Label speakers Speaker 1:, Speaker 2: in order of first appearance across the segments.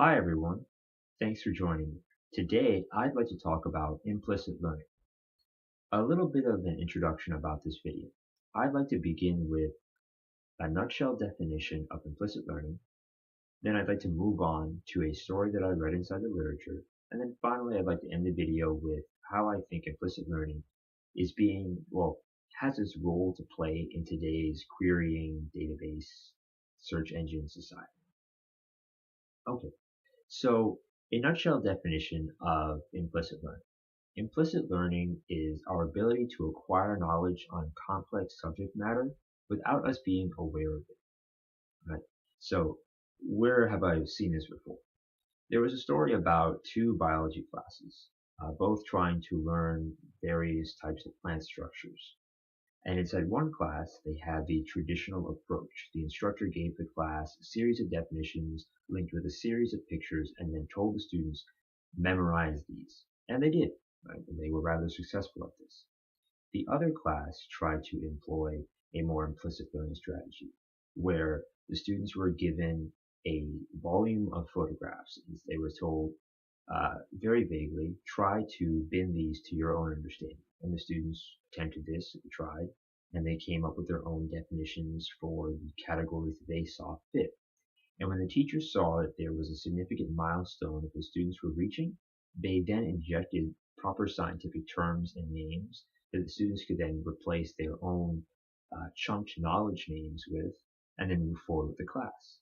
Speaker 1: Hi everyone, thanks for joining me. Today I'd like to talk about implicit learning. A little bit of an introduction about this video. I'd like to begin with a nutshell definition of implicit learning, then I'd like to move on to a story that I read inside the literature, and then finally I'd like to end the video with how I think implicit learning is has its role to play in today's querying database search engine society. Okay. So, a nutshell definition of implicit learning. Implicit learning is our ability to acquire knowledge on complex subject matter without us being aware of it. Right? So, where have I seen this before? There was a story about two biology classes, both trying to learn various types of plant structures. And inside one class, they had the traditional approach. The instructor gave the class a series of definitions linked with a series of pictures and then told the students memorize these. And they did, right? And they were rather successful at this. The other class tried to employ a more implicit learning strategy where the students were given a volume of photographs. They were told very vaguely, try to bend these to your own understanding. And the students attempted this, tried, and they came up with their own definitions for the categories that they saw fit. And when the teachers saw that there was a significant milestone that the students were reaching, they then injected proper scientific terms and names that the students could then replace their own chunked knowledge names with, and then move forward with the class.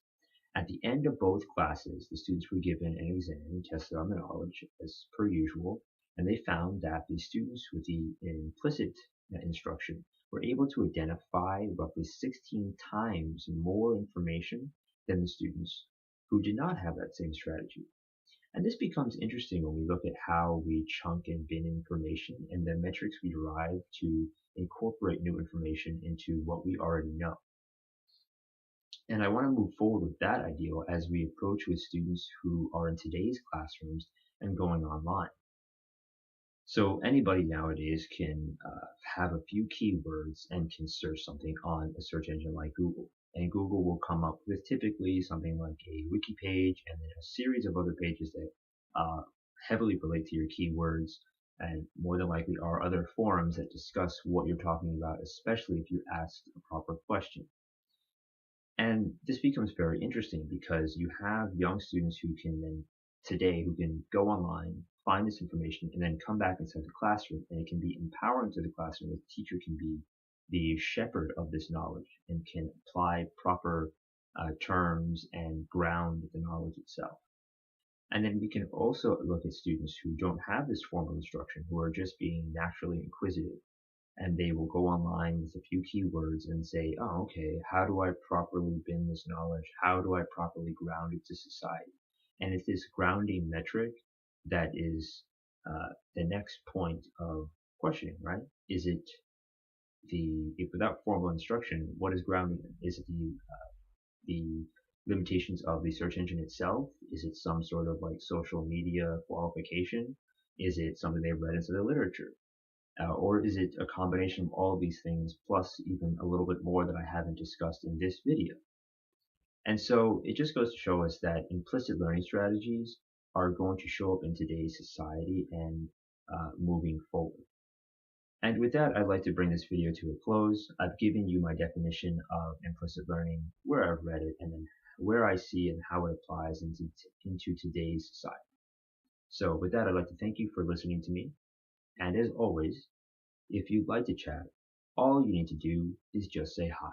Speaker 1: At the end of both classes, the students were given an exam and tested on their knowledge as per usual, and they found that the students with the implicit instruction were able to identify roughly 16 times more information than the students who did not have that same strategy. And this becomes interesting when we look at how we chunk and bin information and the metrics we derive to incorporate new information into what we already know. And I want to move forward with that ideal as we approach with students who are in today's classrooms and going online. So anybody nowadays can have a few keywords and can search something on a search engine like Google. And Google will come up with typically something like a wiki page and then a series of other pages that heavily relate to your keywords, and more than likely are other forums that discuss what you're talking about, especially if you ask a proper question. And this becomes very interesting because you have young students who can go online, find this information, and then come back inside the classroom, and it can be empowering to the classroom. The teacher can be the shepherd of this knowledge and can apply proper terms and ground the knowledge itself. And then we can also look at students who don't have this formal instruction, who are just being naturally inquisitive, and they will go online with a few keywords and say, oh, okay, how do I properly bin this knowledge? How do I properly ground it to society? And it's this grounding metric that is the next point of questioning, right? Is it if without formal instruction, what is grounding? Is it the limitations of the search engine itself? Is it some sort of like social media qualification? Is it something they've read into the literature? Or is it a combination of all of these things plus even a little bit more that I haven't discussed in this video? And so it just goes to show us that implicit learning strategies are going to show up in today's society and moving forward. And with that, I'd like to bring this video to a close. I've given you my definition of implicit learning, where I've read it, and then where I see and how it applies into today's society. So with that, I'd like to thank you for listening to me. And as always, if you'd like to chat, all you need to do is just say hi.